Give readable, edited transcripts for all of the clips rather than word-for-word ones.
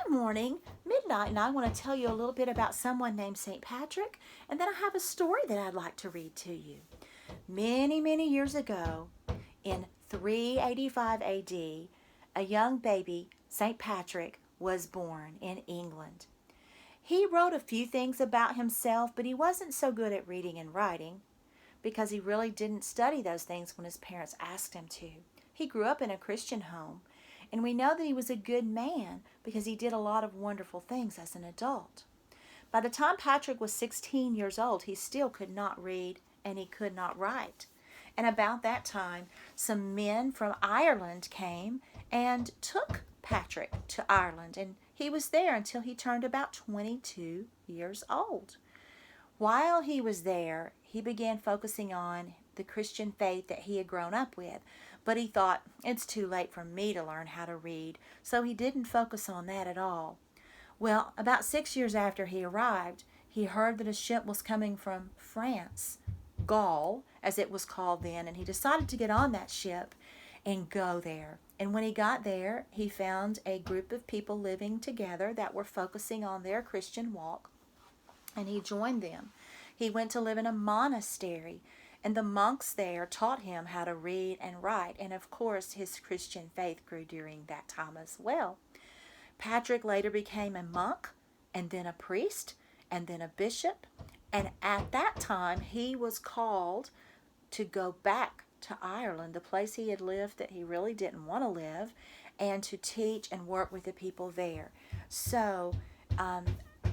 Good morning, midnight, and I want to tell you a little bit about someone named St. Patrick, and then I have a story that I'd like to read to you. Many, many years ago, in 385 AD, a young baby, St. Patrick, was born in England. He wrote a few things about himself, but he wasn't so good at reading and writing because he really didn't study those things when his parents asked him to. He grew up in a Christian home, and we know that he was a good man because he did a lot of wonderful things as an adult. By the time Patrick was 16 years old, he still could not read and he could not write. And about that time, some men from Ireland came and took Patrick to Ireland, and he was there until he turned about 22 years old. While he was there, he began focusing on the Christian faith that he had grown up with. But he thought, it's too late for me to learn how to read, so he didn't focus on that at all. Well, about 6 years after he arrived, he heard that a ship was coming from France, Gaul, as it was called then, and he decided to get on that ship and go there. And when he got there, he found a group of people living together that were focusing on their Christian walk, and he joined them. He went to live in a monastery, and the monks there taught him how to read and write, and of course his Christian faith grew during that time as well. Patrick later became a monk, and then a priest, and then a bishop, and at that time he was called to go back to Ireland, the place he had lived that he really didn't want to live, and to teach and work with the people there. So,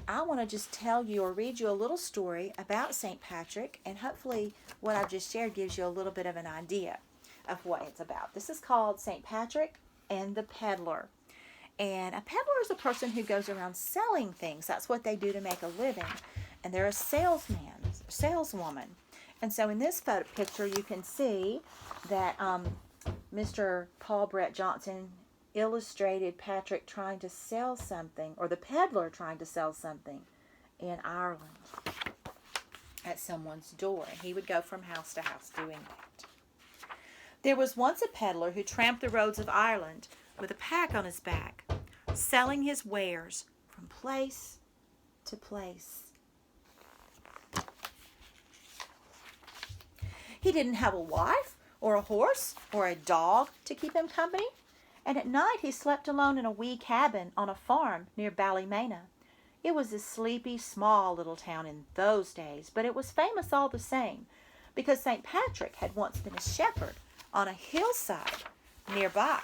I want to just tell you or read you a little story about St. Patrick, and hopefully what I've just shared gives you a little bit of an idea of what it's about. This is called St. Patrick and the Peddler. And a peddler is a person who goes around selling things. That's what they do to make a living. And they're a saleswoman. And so in this picture, you can see that Mr. Paul Brett Johnson illustrated Patrick trying to sell something, or the peddler trying to sell something in Ireland at someone's door. And he would go from house to house doing that. There was once a peddler who tramped the roads of Ireland with a pack on his back, selling his wares from place to place. He didn't have a wife or a horse or a dog to keep him company, and at night he slept alone in a wee cabin on a farm near Ballymena. It was a sleepy, small little town in those days, but it was famous all the same, because St. Patrick had once been a shepherd on a hillside nearby.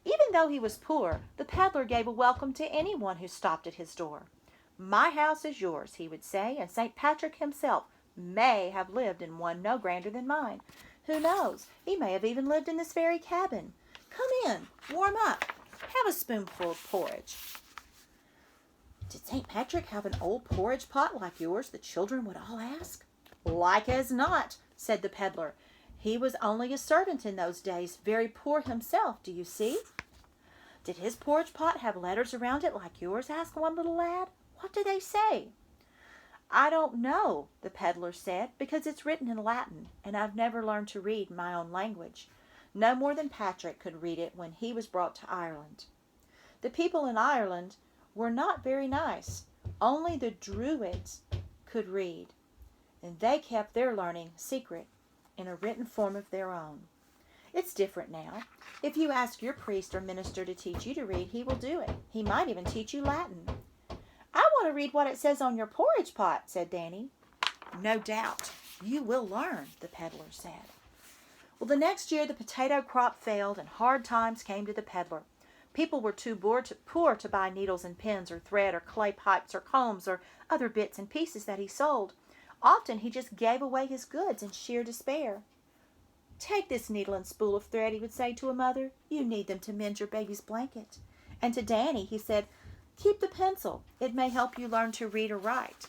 Even though he was poor, the peddler gave a welcome to anyone who stopped at his door. "My house is yours," he would say, and St. Patrick himself may have lived in one no grander than mine. Who knows? He may have even lived in this very cabin. Come in, warm up, have a spoonful of porridge. Did St. Patrick have an old porridge pot like yours, the children would all ask? Like as not, said the peddler. He was only a servant in those days, very poor himself, do you see? Did his porridge pot have letters around it like yours? Asked one little lad. What do they say? I don't know, the peddler said, because it's written in Latin, and I've never learned to read my own language. No more than Patrick could read it when he was brought to Ireland. The people in Ireland were not very nice. Only the Druids could read, and they kept their learning secret in a written form of their own. It's different now. If you ask your priest or minister to teach you to read, he will do it. He might even teach you Latin. I want to read what it says on your porridge pot, said Danny. No doubt. You will learn, the peddler said. Well, the next year the potato crop failed and hard times came to the peddler. People were too poor to buy needles and pins or thread or clay pipes or combs or other bits and pieces that he sold. Often he just gave away his goods in sheer despair. Take this needle and spool of thread, he would say to a mother. You need them to mend your baby's blanket. And to Danny he said, keep the pencil. It may help you learn to read or write.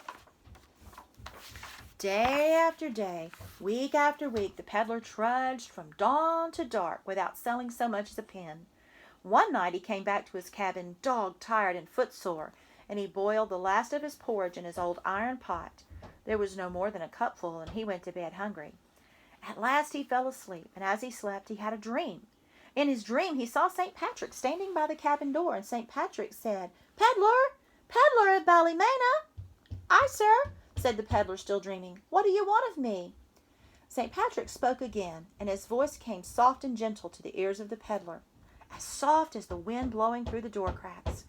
Day after day, week after week, the peddler trudged from dawn to dark without selling so much as a pin. One night he came back to his cabin dog-tired and footsore, and he boiled the last of his porridge in his old iron pot. There was no more than a cupful, and he went to bed hungry. At last he fell asleep, and as he slept he had a dream. In his dream, he saw St. Patrick standing by the cabin door, and St. Patrick said, "Peddler, Peddler of Ballymena." "Aye, sir," said the peddler, still dreaming. "What do you want of me?" St. Patrick spoke again, and his voice came soft and gentle to the ears of the peddler, as soft as the wind blowing through the door cracks.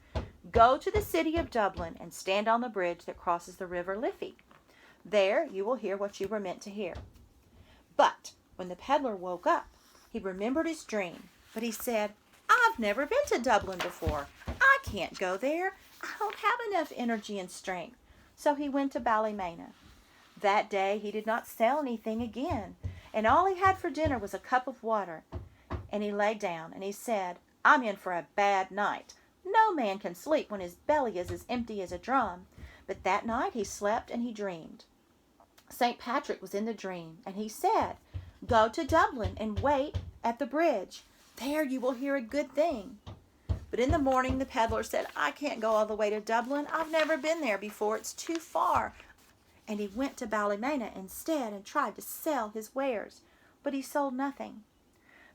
"Go to the city of Dublin and stand on the bridge that crosses the river Liffey. There you will hear what you were meant to hear." But when the peddler woke up, he remembered his dream, but he said, "I've never been to Dublin before. I can't go there. I don't have enough energy and strength." So he went to Ballymena. That day he did not sell anything again, and all he had for dinner was a cup of water. And he lay down, and he said, "I'm in for a bad night. No man can sleep when his belly is as empty as a drum." But that night he slept and he dreamed. St. Patrick was in the dream, and he said, "Go to Dublin and wait at the bridge. There you will hear a good thing." But in the morning the peddler said, "I can't go all the way to Dublin. I've never been there before. It's too far." And he went to Ballymena instead and tried to sell his wares, but he sold nothing.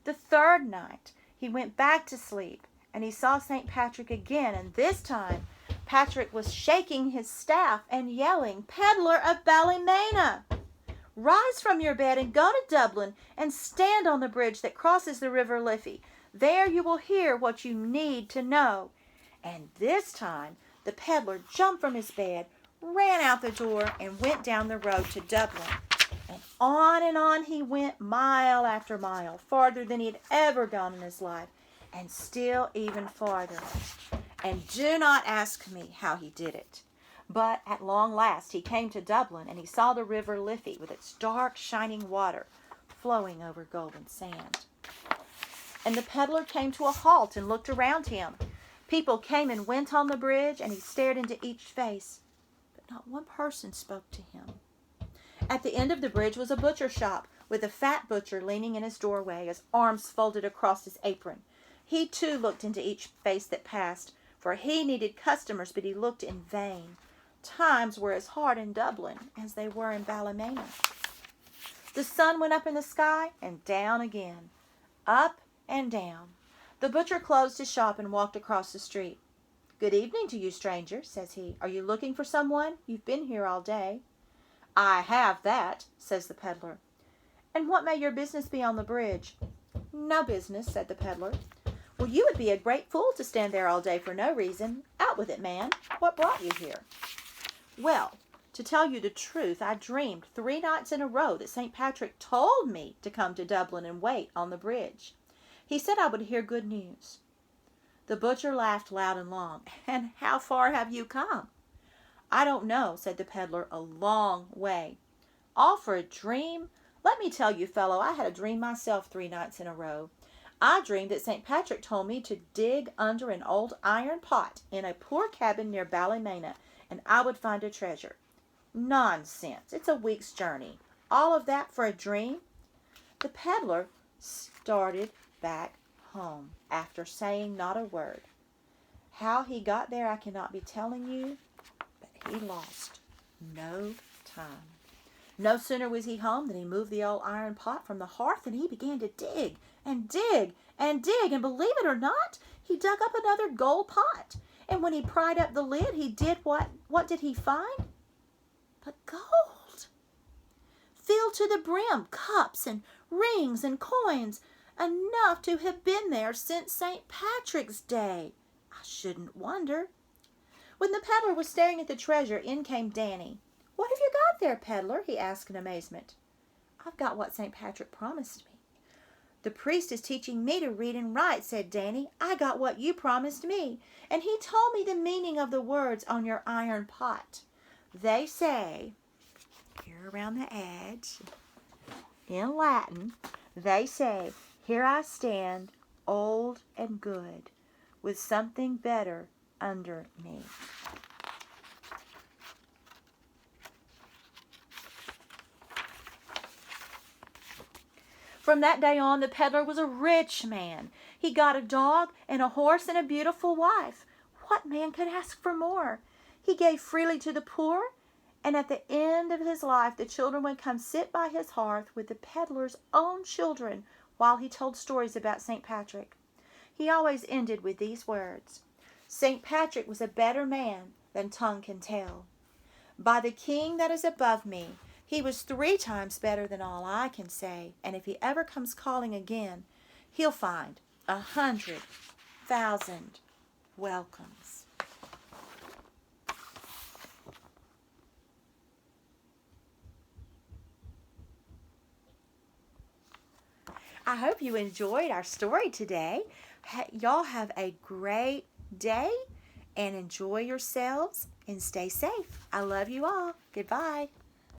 The third night he went back to sleep, and he saw St. Patrick again, and this time Patrick was shaking his staff and yelling, "Peddler of Ballymena, rise from your bed and go to Dublin and stand on the bridge that crosses the river Liffey. There you will hear what you need to know." And this time the peddler jumped from his bed, ran out the door, and went down the road to Dublin. And on he went, mile after mile, farther than he had ever gone in his life, and still even farther. And do not ask me how he did it. But at long last he came to Dublin, and he saw the river Liffey with its dark, shining water flowing over golden sand. And the peddler came to a halt and looked around him. People came and went on the bridge, and he stared into each face. Not one person spoke to him. At the end of the bridge was a butcher shop, with a fat butcher leaning in his doorway, his arms folded across his apron. He too looked into each face that passed, for he needed customers, but he looked in vain. Times were as hard in Dublin as they were in Ballymena. The sun went up in the sky and down again, up and down. The butcher closed his shop and walked across the street. "Good evening to you, stranger," says he. "Are you looking for someone? You've been here all day." "I have that," says the peddler. "And what may your business be on the bridge?" "No business," said the peddler. "Well, you would be a great fool to stand there all day for no reason. Out with it, man. What brought you here?" "Well, to tell you the truth, I dreamed 3 nights in a row that St. Patrick told me to come to Dublin and wait on the bridge. He said I would hear good news." The butcher laughed loud and long. "And how far have you come?" "I don't know," said the peddler, "a long way." "All for a dream? Let me tell you, fellow, I had a dream myself 3 nights in a row. I dreamed that St. Patrick told me to dig under an old iron pot in a poor cabin near Ballymena, and I would find a treasure." "Nonsense! It's a week's journey. All of that for a dream?" The peddler started back home after saying not a word. How he got there I cannot be telling you, but he lost no time. No sooner was he home than he moved the old iron pot from the hearth, and he began to dig and dig and dig, and believe it or not, he dug up another gold pot. And when he pried up the lid, he did what did he find? But gold. Filled to the brim, cups and rings and coins, enough to have been there since St. Patrick's Day. I shouldn't wonder. When the peddler was staring at the treasure, in came Danny. "What have you got there, peddler?" he asked in amazement. "I've got what St. Patrick promised me." "The priest is teaching me to read and write," said Danny. "I got what you promised me, and he told me the meaning of the words on your iron pot. They say," here around the edge, in Latin, they say, "Here I stand, old and good, with something better under me." From that day on, the peddler was a rich man. He got a dog and a horse and a beautiful wife. What man could ask for more? He gave freely to the poor, and at the end of his life, the children would come sit by his hearth with the peddler's own children while he told stories about St. Patrick. He always ended with these words: St. Patrick was a better man than tongue can tell. By the King that is above me, he was 3 times better than all I can say, and if he ever comes calling again, he'll find 100,000 welcomes. I hope you enjoyed our story today. Y'all have a great day and enjoy yourselves and stay safe. I love you all. Goodbye.